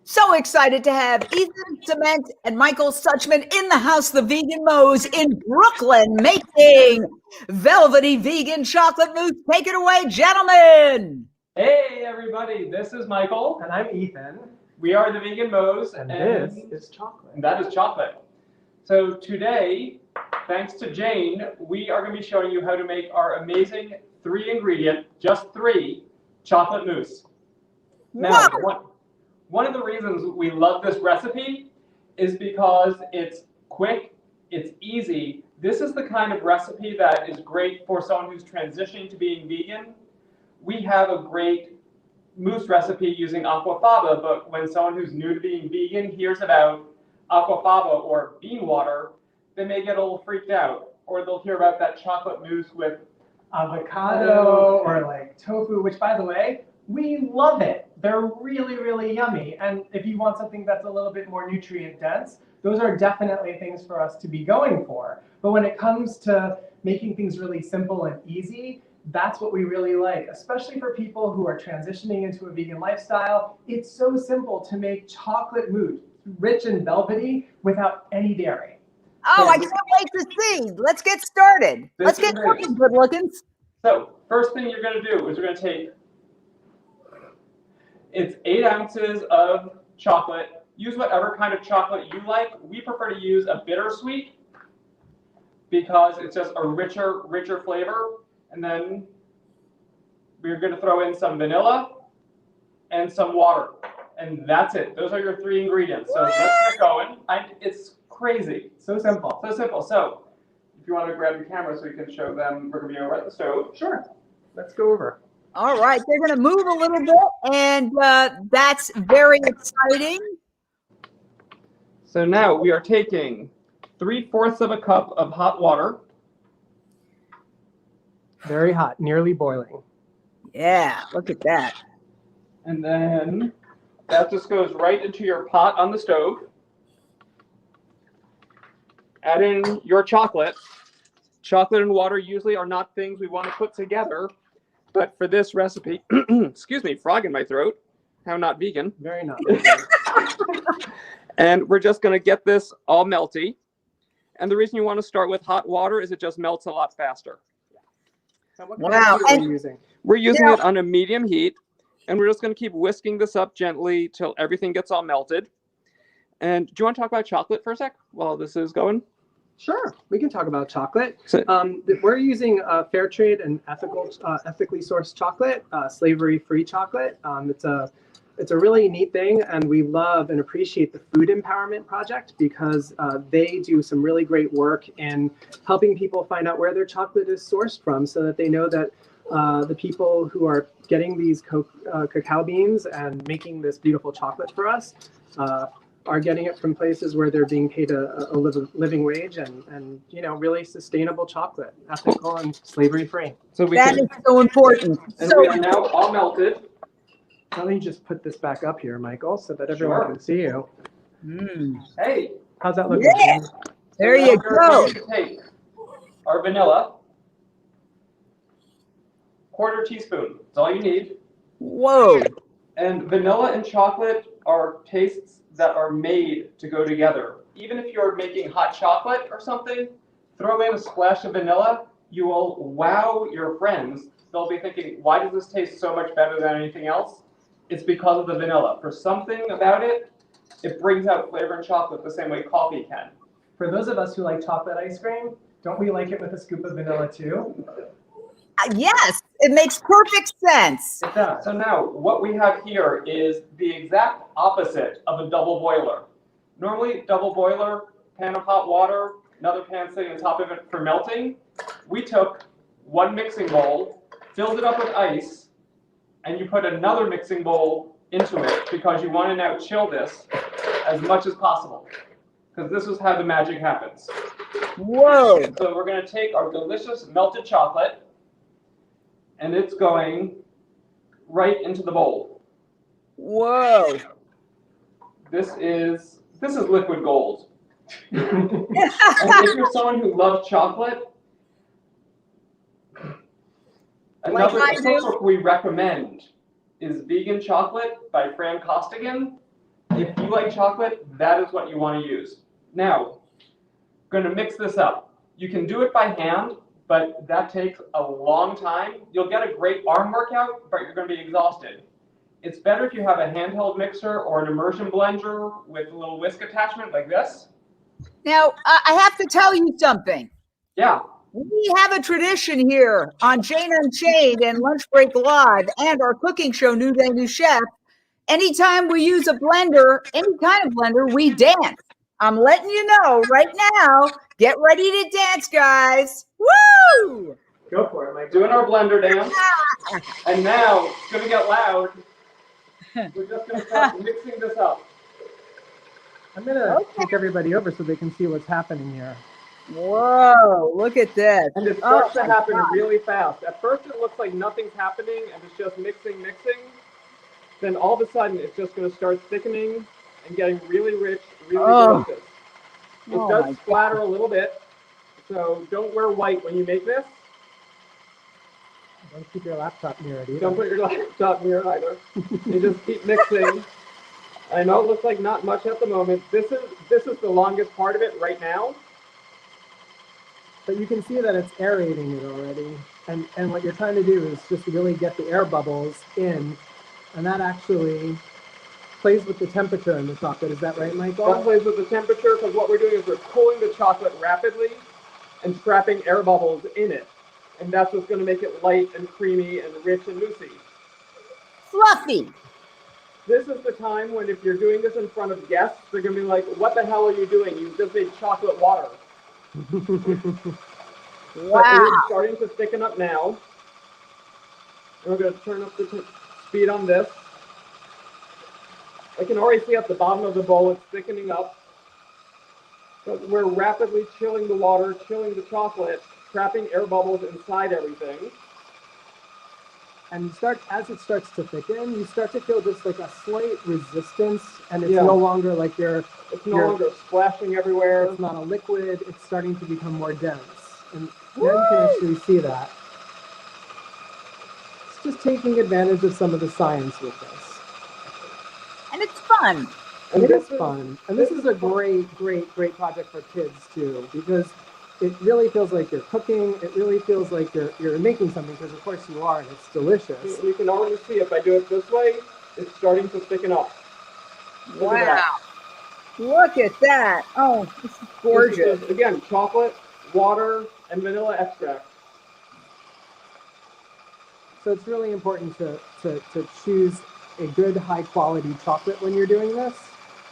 So excited to have Ethan Ciment and Michael Suchman in the house, the Vegan Mos in Brooklyn, making Velvety Vegan Chocolate Mousse. Take it away, gentlemen. Hey, everybody. This is Michael. And I'm Ethan. We are the Vegan Mos. And this is chocolate. And that is chocolate. So today, thanks to Jane, we are going to be showing you how to make our amazing 3-ingredient, just 3, chocolate mousse. Now, one of the reasons we love this recipe is because it's quick, it's easy. This is the kind of recipe that is great for someone who's transitioning to being vegan. We have a great mousse recipe using aquafaba, but when someone who's new to being vegan hears about aquafaba or bean water, they may get a little freaked out, or they'll hear about that chocolate mousse with avocado or like tofu, which by the way, we love it. They're really, really yummy. And if you want something that's a little bit more nutrient dense, those are definitely things for us to be going for. But when it comes to making things really simple and easy, that's what we really like, especially for people who are transitioning into a vegan lifestyle. It's so simple to make chocolate mousse, rich and velvety, without any dairy. Oh, I can't wait to see. Let's get started. Let's get cooking, good looking. So first thing you're going to do is we're going to take, it's 8 ounces of chocolate. Use whatever kind of chocolate you like. We prefer to use a bittersweet because it's just a richer flavor. And then we're going to throw in some vanilla and some water. And that's it. Those are your 3 ingredients. So let's get going. It's crazy. So simple. So simple. So if you want to grab your camera so you can show them, we're going to be over at the stove. Sure. Let's go over. All right, they're going to move a little bit, and that's very exciting. So now we are taking 3/4 of a cup of hot water. Very hot, nearly boiling. Yeah, look at that. And then that just goes right into your pot on the stove. Add in your chocolate. Chocolate and water usually are not things we want to put together. But for this recipe, excuse me, frog in my throat. How not vegan. Very not vegan. And we're just going to get this all melty. And the reason you want to start with hot water is it just melts a lot faster. Wow. What are you using? We're using it on a medium heat. And we're just going to keep whisking this up gently till everything gets all melted. And do you want to talk about chocolate for a sec while this is going? Sure, we can talk about chocolate. So, We're using fair trade and ethically sourced chocolate, slavery-free chocolate. It's a really neat thing, and we love and appreciate the Food Empowerment Project because they do some really great work in helping people find out where their chocolate is sourced from, so that they know that the people who are getting these cacao beans and making this beautiful chocolate for us are getting it from places where they're being paid a living wage and really sustainable chocolate, ethical and slavery free. so That is so important. And So we are now all melted. Let me just put this back up here, Michael, so that everyone can see you. Hey, How's that looking? Yeah. There you we're go. going to take our vanilla, 1/4 teaspoon. That's all you need. Whoa. And vanilla and chocolate are tastes that are made to go together. Even if you're making hot chocolate or something, throw in a splash of vanilla. You will wow your friends. They'll be thinking, why does this taste so much better than anything else? It's because of the vanilla. For something about it, it brings out flavor in chocolate the same way coffee can. For those of us who like chocolate ice cream, don't we like it with a scoop of vanilla too? Yes, it makes perfect sense. It does. So now what we have here is the exact opposite of a double boiler. Normally, double boiler, pan of hot water, another pan sitting on top of it for melting. We took one mixing bowl, filled it up with ice, and you put another mixing bowl into it because you want to now chill this as much as possible. Because this is how the magic happens. Whoa. So we're going to take our delicious melted chocolate, and it's going right into the bowl. Whoa. This is liquid gold. And if you're someone who loves chocolate, another cookbook we recommend is Vegan Chocolate by Fran Costigan. If you like chocolate, that is what you want to use. Now, I'm going to mix this up. You can do it by hand, but that takes a long time. You'll get a great arm workout, but you're going to be exhausted. It's better if you have a handheld mixer or an immersion blender with a little whisk attachment like this. Now, I have to tell you something. Yeah. We have a tradition here on Jane Unchained and Lunch Break Live and our cooking show, New Day, New Chef. Anytime we use a blender, any kind of blender, we dance. I'm letting you know right now. Get ready to dance, guys. Woo! Go for it, Mike. Doing our blender dance. And now it's going to get loud. We're just going to start mixing this up. I'm going to take everybody over so they can see what's happening here. Whoa, look at this. And it starts to happen really fast. At first it looks like nothing's happening and it's just mixing. Then all of a sudden it's just going to start thickening and getting really rich, really delicious. It does splatter a little bit, so don't wear white when you make this. Don't keep your laptop near it either. Don't put your laptop near it either. You just keep mixing. I know it looks like not much at the moment. This is the longest part of it right now. But you can see that it's aerating it already. And what you're trying to do is just really get the air bubbles in. And that actually plays with the temperature in the chocolate. Is that right, Michael? That plays with the temperature because what we're doing is we're cooling the chocolate rapidly and trapping air bubbles in it. And that's what's going to make it light and creamy and rich and moussey. Fluffy. This is the time when if you're doing this in front of guests, they're going to be like, what the hell are you doing? You just made chocolate water. Wow. It's starting to thicken up now. And we're going to turn up the speed on this. I can already see at the bottom of the bowl it's thickening up. But we're rapidly chilling the water, chilling the chocolate, trapping air bubbles inside everything. And as it starts to thicken, you start to feel just like a slight resistance, and it's no longer like it's no longer splashing everywhere. It's not a liquid. It's starting to become more dense, and then you can actually see that. It's just taking advantage of some of the science with this, And it's fun. and it is fun. And this is a great project for kids too, because it really feels like you're cooking. It really feels like you're making something, because of course you are, and it's delicious. You can already see if I do it this way, it's starting to thicken up. Wow. Look at that. Oh, this is gorgeous. This is, again, chocolate, water, and vanilla extract. So it's really important to choose a good, high quality chocolate when you're doing this,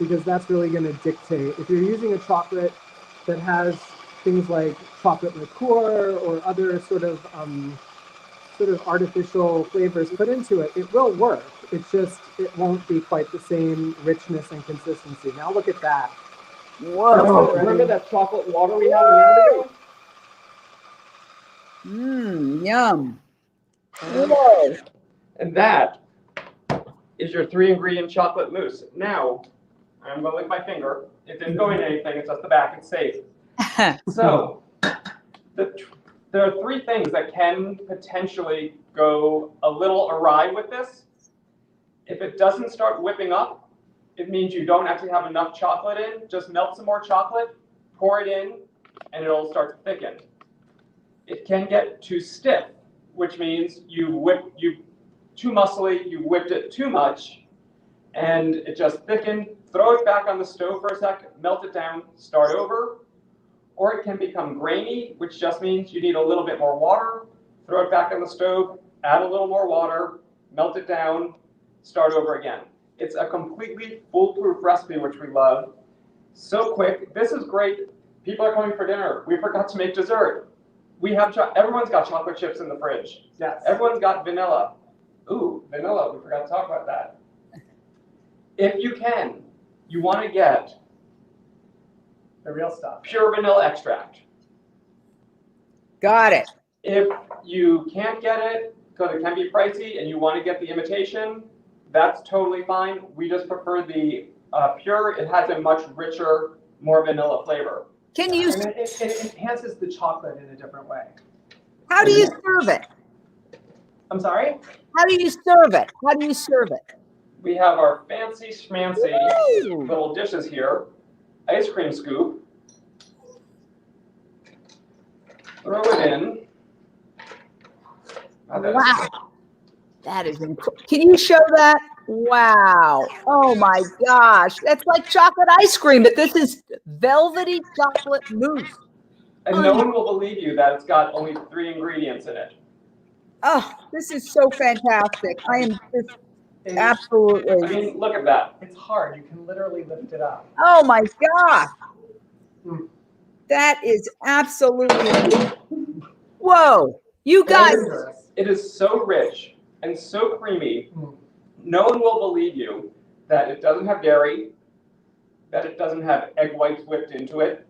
because that's really going to dictate. If you're using a chocolate that has things like chocolate liqueur or other sort of artificial flavors put into it, it will work. It's just, it won't be quite the same richness and consistency. Now look at that. Whoa. Remember that chocolate water we had a minute ago? Yum. Whoa. And that is your 3-ingredient chocolate mousse. Now, I'm going to lick my finger. It didn't go in anything. It's just the back. It's safe. So, there are 3 things that can potentially go a little awry with this. If it doesn't start whipping up, it means you don't actually have enough chocolate in. Just melt some more chocolate, pour it in, and it'll start to thicken. It can get too stiff, which means too muscly, you whipped it too much, and it just thickened. Throw it back on the stove for a sec, melt it down, start over. Or it can become grainy, which just means you need a little bit more water. Throw it back on the stove, add a little more water, melt it down, start over again. It's a completely foolproof recipe, which we love. So quick. This is great. People are coming for dinner. We forgot to make dessert. We have everyone's got chocolate chips in the fridge. Yes. Everyone's got vanilla. Ooh, vanilla. We forgot to talk about that. If you can, you want to get The real stuff. pure vanilla extract. Got it. If you can't get it, because it can be pricey, and you want to get the imitation, that's totally fine. We just prefer the pure. It has a much richer, more vanilla flavor. Can you? And it enhances the chocolate in a different way. How do you serve it? I'm sorry? How do you serve it? How do you serve it? We have our fancy schmancy little dishes here. Ice cream scoop. Throw it in. Wow. That is incredible. Can you show that? Wow. Oh my gosh. That's like chocolate ice cream, but this is velvety chocolate mousse. And no one will believe you that it's got only 3 ingredients in it. Oh, this is so fantastic. I am just absolutely. I mean, look at that. It's hard. You can literally lift it up. Oh my gosh. Mm. That is absolutely. Whoa. You guys. It is so rich and so creamy. Mm. No one will believe you that it doesn't have dairy, that it doesn't have egg whites whipped into it,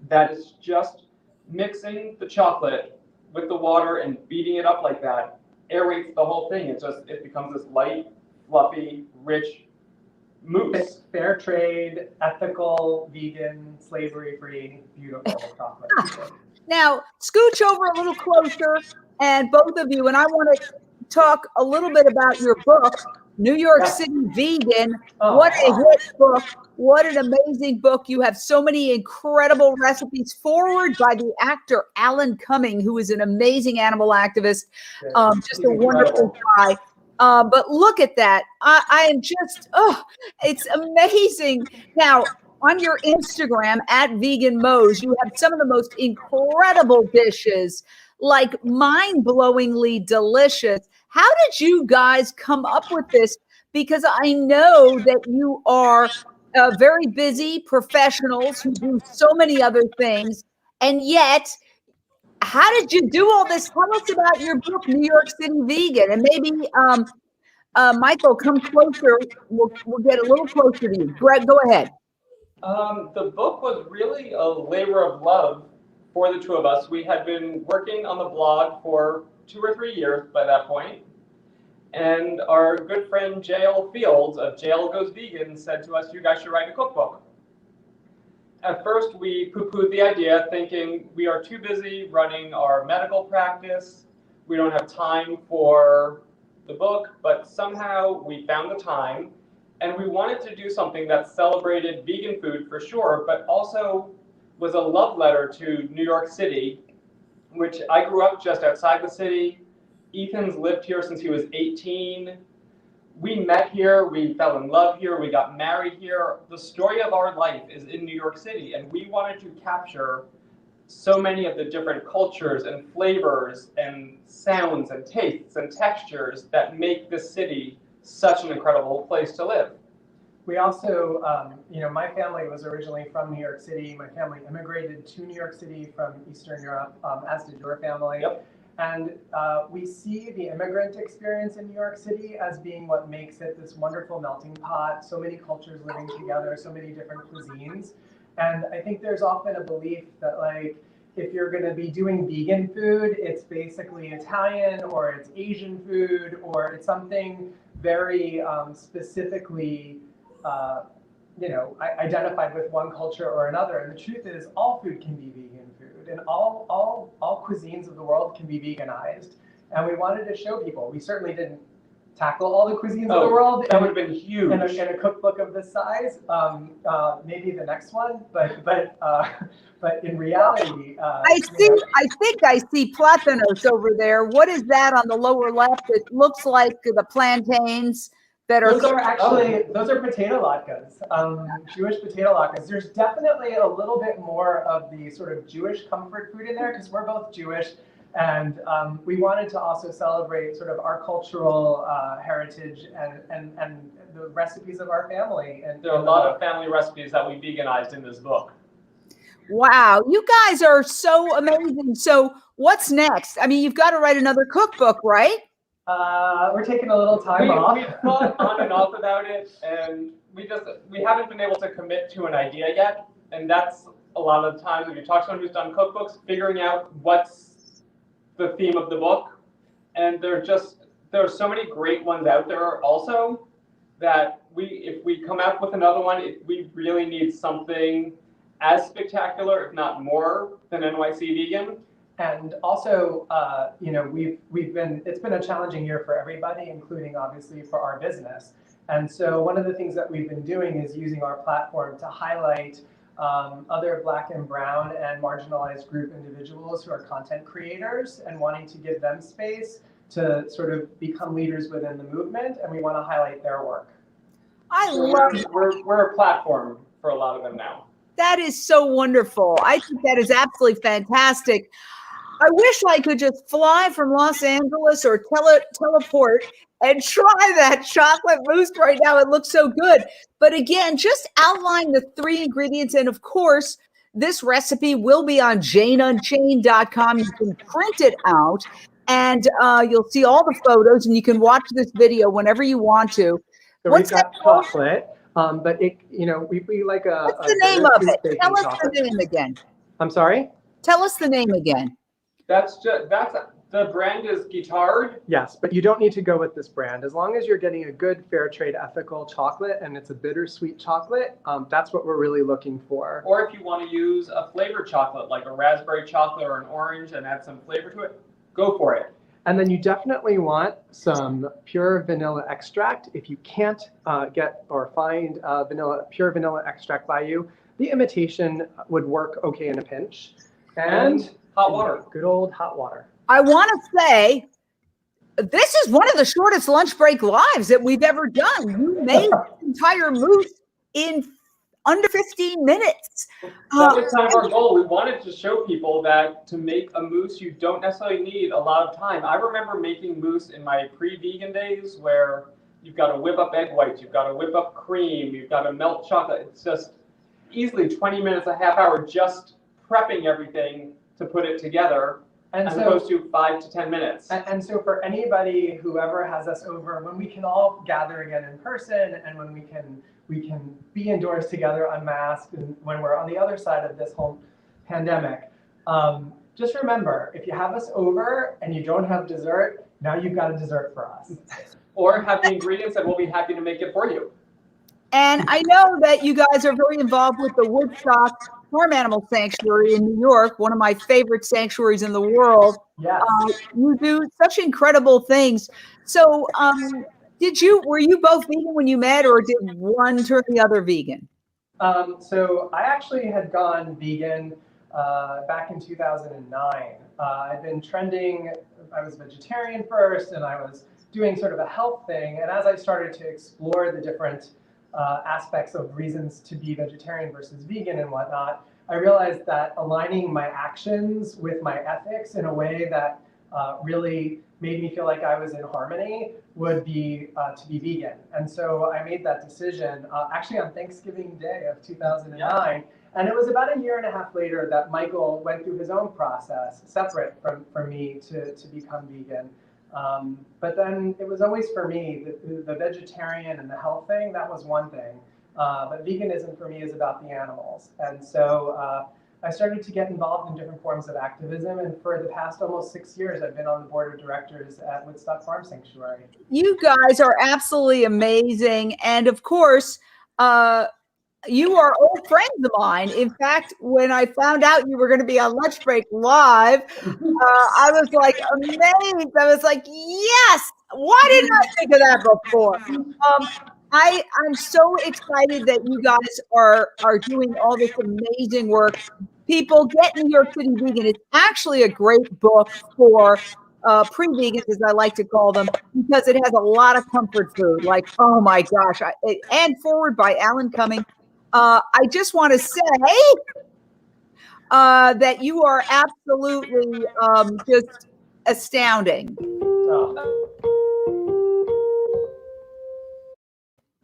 that it's just mixing the chocolate with the water and beating it up like that aerates the whole thing. It becomes this light, fluffy, rich mousse. Fair trade, ethical, vegan, slavery-free, beautiful chocolate. Now, scooch over a little closer, and both of you, and I want to talk a little bit about your book, New York City Vegan. What a hit book. What an amazing book. You have so many incredible recipes, forward by the actor Alan Cumming, who is an amazing animal activist, just a wonderful guy. But look at that. I am just, it's amazing. Now, on your Instagram at Vegan Mos, you have some of the most incredible dishes, like mind-blowingly delicious. How did you guys come up with this? Because I know that you are very busy professionals who do so many other things. And yet, how did you do all this? Tell us about your book, New York City Vegan. And maybe, Michael, come closer. We'll get a little closer to you. Greg, go ahead. The book was really a labor of love for the two of us. We had been working on the blog for 2 or 3 years by that point. And our good friend J.L. Fields of J.L. Goes Vegan said to us, you guys should write a cookbook. At first, we poo-pooed the idea, thinking we are too busy running our medical practice. We don't have time for the book, but somehow we found the time. And we wanted to do something that celebrated vegan food for sure, but also was a love letter to New York City, which I grew up just outside the city. Ethan's lived here since he was 18. We met here, we fell in love here, we got married here. The story of our life is in New York City, and we wanted to capture so many of the different cultures and flavors and sounds and tastes and textures that make this city such an incredible place to live. We also, my family was originally from New York City. My family immigrated to New York City from Eastern Europe, as did your family. Yep. And we see the immigrant experience in New York City as being what makes it this wonderful melting pot, so many cultures living together, so many different cuisines. And I think there's often a belief that, like, if you're going to be doing vegan food, it's basically Italian or it's Asian food or it's something very specifically identified with one culture or another. And the truth is, all food can be vegan food, and all cuisines of the world can be veganized. And we wanted to show people. We certainly didn't tackle all the cuisines of the world. That would have been huge. In a cookbook of this size. Maybe the next one, but in reality, I think I see platanos over there. What is that on the lower left? It looks like the plantains that are. Those are potato latkes, Jewish potato latkes. There's definitely a little bit more of the sort of Jewish comfort food in there because we're both Jewish. And we wanted to also celebrate sort of our cultural heritage and the recipes of our family. And there are a lot of family recipes that we veganized in this book. Wow, you guys are so amazing. So what's next? I mean, you've got to write another cookbook, right? We're taking a little time off. We thought on and off about it, and we haven't been able to commit to an idea yet. And that's a lot of the times if you talk to someone who's done cookbooks, figuring out what's the theme of the book. And there are so many great ones out there also that if we come out with another one, we really need something as spectacular, if not more, than NYC Vegan. And also, it's been a challenging year for everybody, including obviously for our business. And so one of the things that we've been doing is using our platform to highlight other Black and brown and marginalized group individuals who are content creators and wanting to give them space to sort of become leaders within the movement, and we want to highlight their work. We're a platform for a lot of them now. That is so wonderful. I think that is absolutely fantastic. I wish I could just fly from Los Angeles or teleport and try that chocolate mousse right now. It looks so good. But again, just outline the 3 ingredients. And of course, this recipe will be on janeunchained.com. You can print it out and you'll see all the photos, and you can watch this video whenever you want to. So we've got chocolate, but it, we like a. What's the name of it? Tell us the name again. I'm sorry? Tell us the name again. The brand is Guitard. Yes, but you don't need to go with this brand. As long as you're getting a good fair trade ethical chocolate and it's a bittersweet chocolate, that's what we're really looking for. Or if you want to use a flavored chocolate, like a raspberry chocolate or an orange, and add some flavor to it, go for it. And then you definitely want some pure vanilla extract. If you can't get or find pure vanilla extract by you, the imitation would work okay in a pinch. And hot water. Good old hot water. I want to say, this is one of the shortest lunch break lives that we've ever done. You made the entire mousse in under 15 minutes. That was kind of our goal. We wanted to show people that to make a mousse, you don't necessarily need a lot of time. I remember making mousse in my pre-vegan days where you've got to whip up egg whites, you've got to whip up cream, you've got to melt chocolate. It's just easily 20 minutes, a half hour, just prepping everything to put it together. As opposed to 5 to 10 minutes. And so for anybody, whoever has us over, when we can all gather again in person and when we can be indoors together unmasked, and when we're on the other side of this whole pandemic, just remember, if you have us over and you don't have dessert, now you've got a dessert for us. Or have the ingredients and we'll be happy to make it for you. And I know that you guys are very involved with the Woodstock Farm Animal Sanctuary in New York, one of my favorite sanctuaries in the world. Yes. You do such incredible things. So were you both vegan when you met, or did one turn the other vegan? So I actually had gone vegan back in 2009. I'd been trending, I was vegetarian first, and I was doing sort of a health thing. And as I started to explore the different aspects of reasons to be vegetarian versus vegan and whatnot, I realized that aligning my actions with my ethics in a way that really made me feel like I was in harmony would be to be vegan. And so I made that decision actually on Thanksgiving Day of 2009. And it was about a year and a half later that Michael went through his own process, separate from me, to become vegan. But then it was always for me, the vegetarian and the health thing, that was one thing. But veganism for me is about the animals. And so I started to get involved in different forms of activism. And for the past almost 6 years, I've been on the board of directors at Woodstock Farm Sanctuary. You guys are absolutely amazing. And of course, you are old friends of mine. In fact, when I found out you were going to be on Lunch Break Live, I was like amazed. I was like, yes, why didn't I think of that before? I'm so excited that you guys are doing all this amazing work. People, get New York City Vegan. It's actually a great book for pre-vegans, as I like to call them, because it has a lot of comfort food. Like, oh my gosh. And forward by Alan Cumming. I just want to say that you are absolutely just astounding.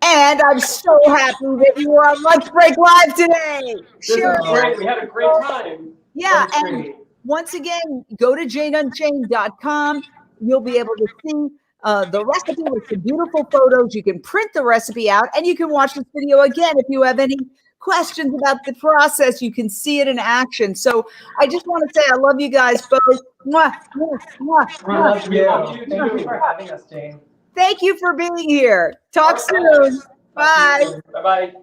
And I'm so happy that you were on Lunch Break Live today. Sure. Great. We had a great time. Yeah. And once again, go to janeunchained.com. You'll be able to see the recipe with some beautiful photos. You can print the recipe out, and you can watch this video again if you have any questions about the process. You can see it in action. So I just want to say I love you guys both. Mwah, mwah, mwah, mwah. We love you. Thank you for having us, Jane. Thank you for being here. Talk soon. Bye. Bye-bye.